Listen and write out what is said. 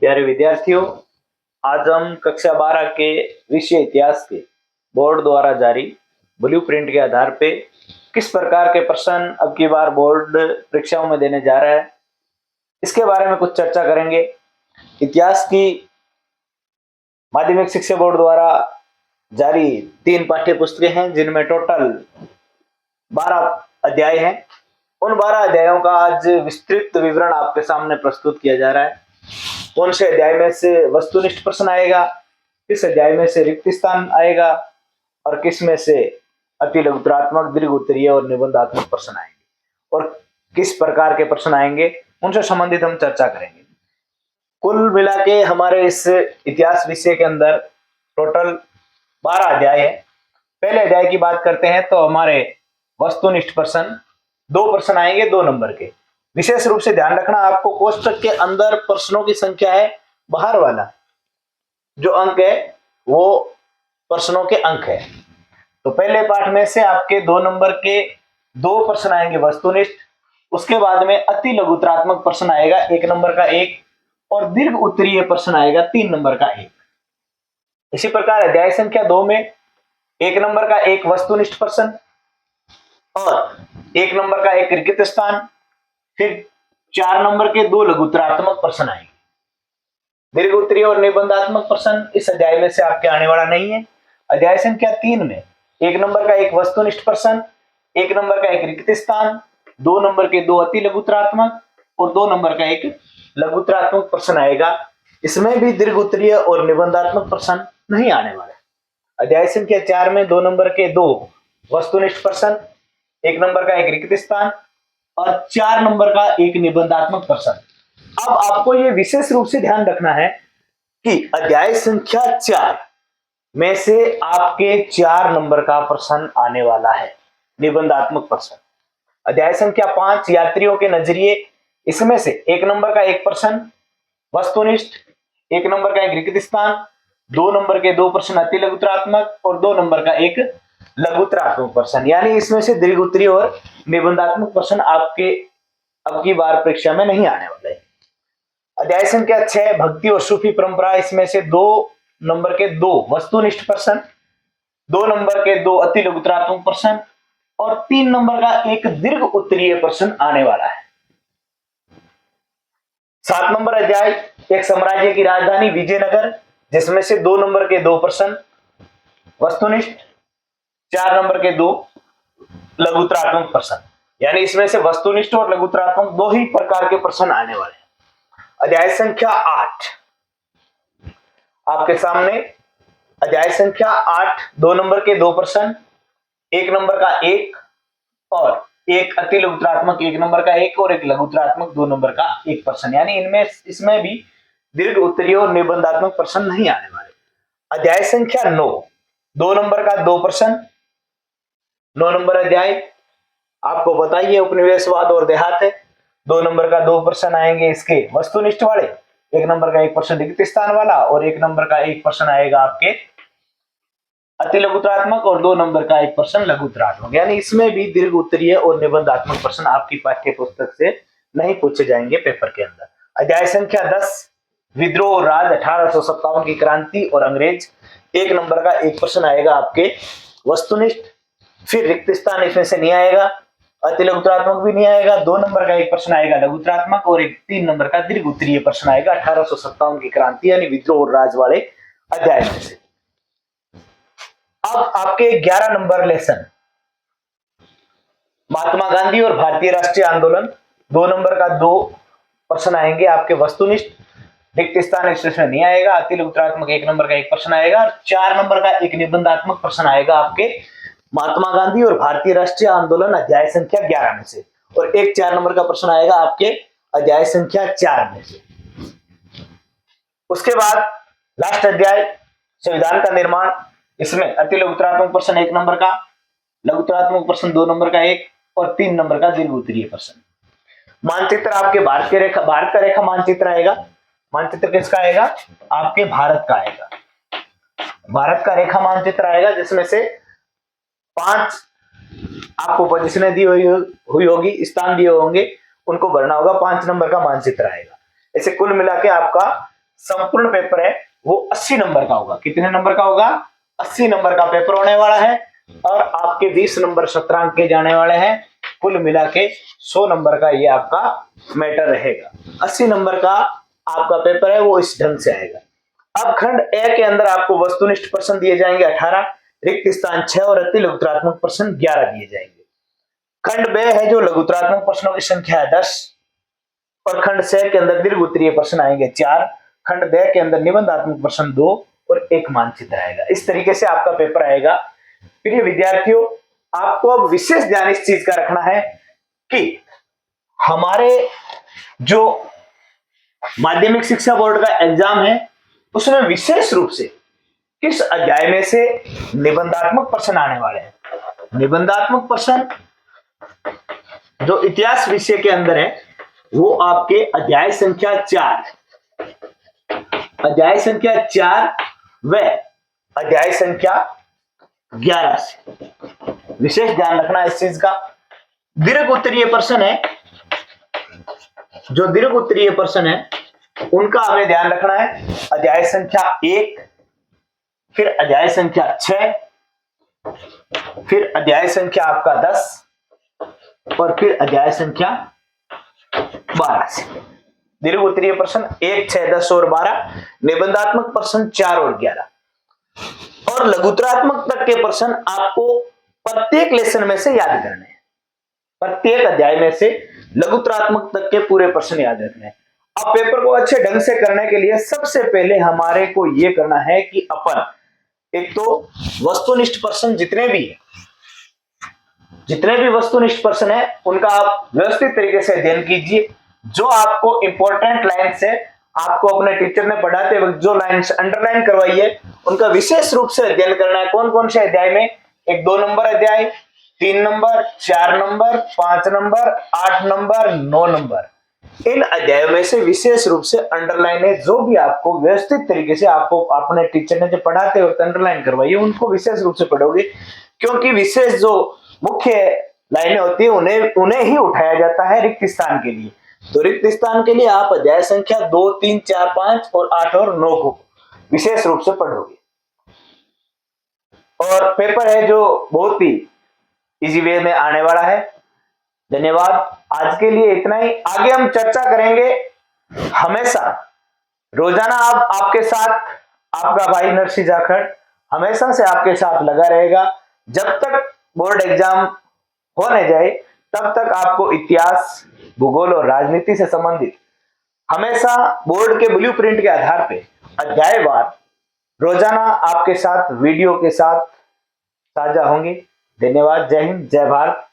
प्यारे विद्यार्थियों, आज हम कक्षा 12 के विषय इतिहास के बोर्ड द्वारा जारी ब्लूप्रिंट के आधार पे किस प्रकार के प्रश्न अब की बार बोर्ड परीक्षाओं में देने जा रहा है, इसके बारे में कुछ चर्चा करेंगे। इतिहास की माध्यमिक शिक्षा बोर्ड द्वारा जारी 3 पाठ्य पुस्तकें हैं, जिनमें टोटल 12 अध्याय हैं। उन 12 अध्यायों का आज विस्तृत विवरण आपके सामने प्रस्तुत किया जा रहा है। कौन से अध्याय में से वस्तुनिष्ठ प्रश्न आएगा, किस अध्याय में से रिक्त स्थान आएगा और किस में से अति लघुतरात्मक, दीर्घ उत्तरीय और निबंधात्मक प्रश्न आएंगे और किस प्रकार के प्रश्न आएंगे, उनसे संबंधित हम चर्चा करेंगे। कुल मिला के हमारे इस इतिहास विषय के अंदर टोटल 12 अध्याय है। पहले अध्याय की बात करते हैं तो हमारे वस्तुनिष्ठ प्रश्न 2 प्रश्न आएंगे 2 नंबर के। विशेष रूप से ध्यान रखना, आपको कोष्टक के अंदर प्रश्नों की संख्या है, बाहर वाला जो अंक है वो प्रश्नों के अंक है। तो पहले पाठ में से आपके 2 नंबर के 2 प्रश्न आएंगे वस्तुनिष्ठ, उसके बाद में अति लघुतरात्मक प्रश्न आएगा 1 नंबर का 1 और दीर्घ उत्तरीय प्रश्न आएगा 3 नंबर का 1। इसी प्रकार अध्याय संख्या 2 में 1 नंबर का 1 वस्तुनिष्ठ प्रश्न और 1 नंबर का 1 रिक्त स्थान, फिर 4 नंबर के 2 लघुतरात्मक प्रश्न आएंगे। दीर्घ उत्तरीय और निबंधात्मक प्रश्न इस अध्याय में से आपके आने वाला नहीं है। अध्याय संख्या 3 में 1 नंबर का 1 वस्तुनिष्ठ प्रश्न, 1 नंबर का 1 रिक्त स्थान, 2 नंबर के 2 अति लघुतरात्मक और 2 नंबर का 1 लघुतरात्मक प्रश्न आएगा। इसमें भी दीर्घ उत्तरीय और निबंधात्मक प्रश्न नहीं आने वाले। अध्याय संख्या 4 में 2 नंबर के 2 वस्तुनिष्ठ प्रश्न, 1 नंबर का 1 रिक्त स्थान और 4 नंबर का 1 निबंधात्मक प्रश्न। अब आपको यह विशेष रूप से ध्यान रखना है कि अध्याय संख्या 4 में से आपके 4 नंबर का प्रश्न आने वाला है, निबंधात्मक प्रश्न। अध्याय संख्या 5 यात्रियों के नजरिए, इसमें से 1 नंबर का 1 प्रश्न वस्तुनिष्ठ, 1 नंबर का 1 रिक्त स्थान, 2 नंबर के 2 प्रश्न अति लघुतरात्मक और 2 नंबर का 1 लघुतरात्मक प्रश्न। यानी इसमें से दीर्घ उत्तरीय और निबंधात्मक प्रश्न आपके अब की बार परीक्षा में नहीं आने वाले। अध्याय संख्या 6 भक्ति और सूफी परंपरा, इसमें से 2 नंबर के 2 वस्तुनिष्ठ प्रश्न, 2 नंबर के 2 अति लघुतरात्मक प्रश्न और 3 नंबर का 1 दीर्घ उत्तरीय प्रश्न आने वाला है। 7 नंबर अध्याय एक साम्राज्य की राजधानी विजयनगर, जिसमें से 2 नंबर के 2 प्रश्न वस्तुनिष्ठ, 4 नंबर के 2 लघुतरात्मक प्रश्न। यानी इसमें से वस्तुनिष्ठ और लघुतरात्मक 2 ही प्रकार के प्रश्न आने वाले हैं। अध्याय संख्या 8 आपके सामने, अध्याय संख्या 8 2 नंबर के 2 प्रश्न, 1 नंबर का 1 और 1 अति लघुतरात्मक 1 नंबर का 1 और 1 लघुतरात्मक 2 नंबर का 1 प्रश्न। यानी इनमें इसमें भी दीर्घ उत्तरीय और निबंधात्मक प्रश्न नहीं आने वाले। अध्याय संख्या 9 2 नंबर का 2 प्रश्न, 9 नंबर अध्याय आपको बताइए उपनिवेशवाद और देहात है। 2 नंबर का 2 प्रश्न आएंगे इसके वस्तुनिष्ठ वाले, 1 नंबर का 1 प्रश्न रिक्त स्थान वाला और 1 नंबर का 1 प्रश्न आएगा आपके अति लघुतरात्मक और 2 नंबर का 1 प्रश्न लघुतरात्मक। यानी इसमें भी दीर्घ उत्तरीय और निबंधात्मक प्रश्न आपकी पाठ्य पुस्तक से नहीं पूछे जाएंगे पेपर के अंदर। अध्याय संख्या 10 विद्रोह और राज, 1857 की क्रांति और अंग्रेज, 1 नंबर का 1 प्रश्न आएगा आपके वस्तुनिष्ठ, फिर रिक्त स्थान इसमें से नहीं आएगा, अति लघुतरात्मक भी नहीं आएगा, 2 नंबर का 1 प्रश्न आएगा लघुतरात्मक और 3 नंबर का दीर्घ उत्तरीय प्रश्न आएगा 1857 की क्रांति यानी विद्रोह और राज वाले अध्याय में से। अब आपके 11 नंबर लेसन महात्मा गांधी और भारतीय राष्ट्रीय आंदोलन, 2 नंबर का 2 प्रश्न आएंगे आपके वस्तुनिष्ठ, रिक्त स्थान इसमें नहीं आएगा, अति लघुतरात्मक 1 नंबर का 1 प्रश्न आएगा और 4 नंबर का 1 निबंधात्मक प्रश्न आएगा आपके महात्मा गांधी और भारतीय राष्ट्रीय आंदोलन अध्याय संख्या 11 में से और 1 4 नंबर का प्रश्न आएगा आपके अध्याय संख्या 4 में से। उसके बाद लास्ट अध्याय संविधान का निर्माण, इसमें अति लघुतरात्मक प्रश्न 1 नंबर का, लघुतरात्मक प्रश्न 2 नंबर का 1 और 3 नंबर का दीर्घ उत्तरीय प्रश्न। मानचित्र आपके भारत का रेखा मानचित्र आएगा। मानचित्र किसका आएगा? आपके भारत का आएगा। भारत का रेखा मानचित्र आएगा, जिसमें से 5 आपको पोजीशनें दी हुई होगी, स्थान दिए होंगे, उनको भरना होगा। 5 नंबर का मानचित्र आएगा। ऐसे कुल मिला के आपका संपूर्ण पेपर है वो 80 नंबर का होगा। कितने नंबर का होगा? 80 नंबर का पेपर होने वाला है और आपके 20 नंबर सत्रांक के जाने वाले हैं। कुल मिला के 100 नंबर का ये आपका मैटर रहेगा। 80 नंबर का आपका पेपर है वो इस ढंग से आएगा। अब खंड ए के अंदर आपको वस्तुनिष्ठ प्रश्न दिए जाएंगे 18, रिक्त स्थान 6 और अति लघुत्तरात्मक प्रश्न 11 दिए जाएंगे। खंड बे है जो लघुत्तरात्मक प्रश्नों की संख्या है 10 और खंड से के अंदर दीर्घ उत्तरीय प्रश्न आएंगे 4, खंड दे के अंदर निबंधात्मक प्रश्न 2 और एक मानचित्र आएगा। इस तरीके से आपका पेपर आएगा। प्रिय विद्यार्थियों, आपको अब विशेष ध्यान इस चीज का रखना है कि हमारे जो माध्यमिक शिक्षा बोर्ड का एग्जाम है उसमें विशेष रूप से किस अध्याय में से निबंधात्मक प्रश्न आने वाले हैं। निबंधात्मक प्रश्न जो इतिहास विषय के अंदर है वो आपके अध्याय संख्या 4 व अध्याय संख्या 11 से विशेष ध्यान रखना इस चीज का। दीर्घ उत्तरीय प्रश्न है, जो दीर्घ उत्तरीय प्रश्न है उनका हमें ध्यान रखना है। अध्याय संख्या 1, फिर अध्याय संख्या 6, फिर अध्याय संख्या आपका 10 और फिर अध्याय संख्या 12 से। दीर्घ उत्तरीय प्रश्न 1, 6, 10 और 12, निबंधात्मक प्रश्न 4 और 11 और लघुत्तरात्मक तक के प्रश्न आपको प्रत्येक लेसन में से याद करने हैं। प्रत्येक अध्याय में से लघुत्तरात्मक तक के पूरे प्रश्न याद रखने हैं। अब पेपर को अच्छे ढंग से करने के लिए सबसे पहले हमारे को यह करना है कि अपन एक तो वस्तुनिष्ठ प्रश्न जितने भी वस्तुनिष्ठ प्रश्न है उनका आप व्यवस्थित तरीके से अध्ययन कीजिए। जो आपको इंपॉर्टेंट लाइन्स है, आपको अपने टीचर ने पढ़ाते वक्त जो लाइन्स अंडरलाइन करवाई है उनका विशेष रूप से अध्ययन करना है। कौन कौन से अध्याय में? एक 2 नंबर अध्याय, 3 number, 4 number, 5 number, 8 number, 9 number, इन अध्यायों में से विशेष रूप से अंडरलाइन है। जो भी आपको व्यवस्थित तरीके से आपको अपने टीचर ने जो पढ़ाते वक्त अंडरलाइन करवाई है उनको विशेष रूप से पढ़ोगे, क्योंकि विशेष जो मुख्य लाइनें होती है उन्हें ही उठाया जाता है रिक्त स्थान के लिए। तो रिक्त स्थान के लिए आप अध्याय संख्या 2, 3, 4, 5 और 8 और 9 को विशेष रूप से पढ़ोगे। और पेपर है जो बहुत ही इजी वे में आने वाला है। धन्यवाद। आज के लिए इतना ही। आगे हम चर्चा करेंगे। हमेशा रोजाना आपके साथ आपका भाई नरसिंह जाखड़ हमेशा से आपके साथ लगा रहेगा। जब तक बोर्ड एग्जाम होने जाए तब तक आपको इतिहास, भूगोल और राजनीति से संबंधित हमेशा बोर्ड के ब्लूप्रिंट के आधार पे अध्यायवार रोजाना आपके साथ वीडियो के साथ साझा होंगे। धन्यवाद। जय हिंद, जय भारत।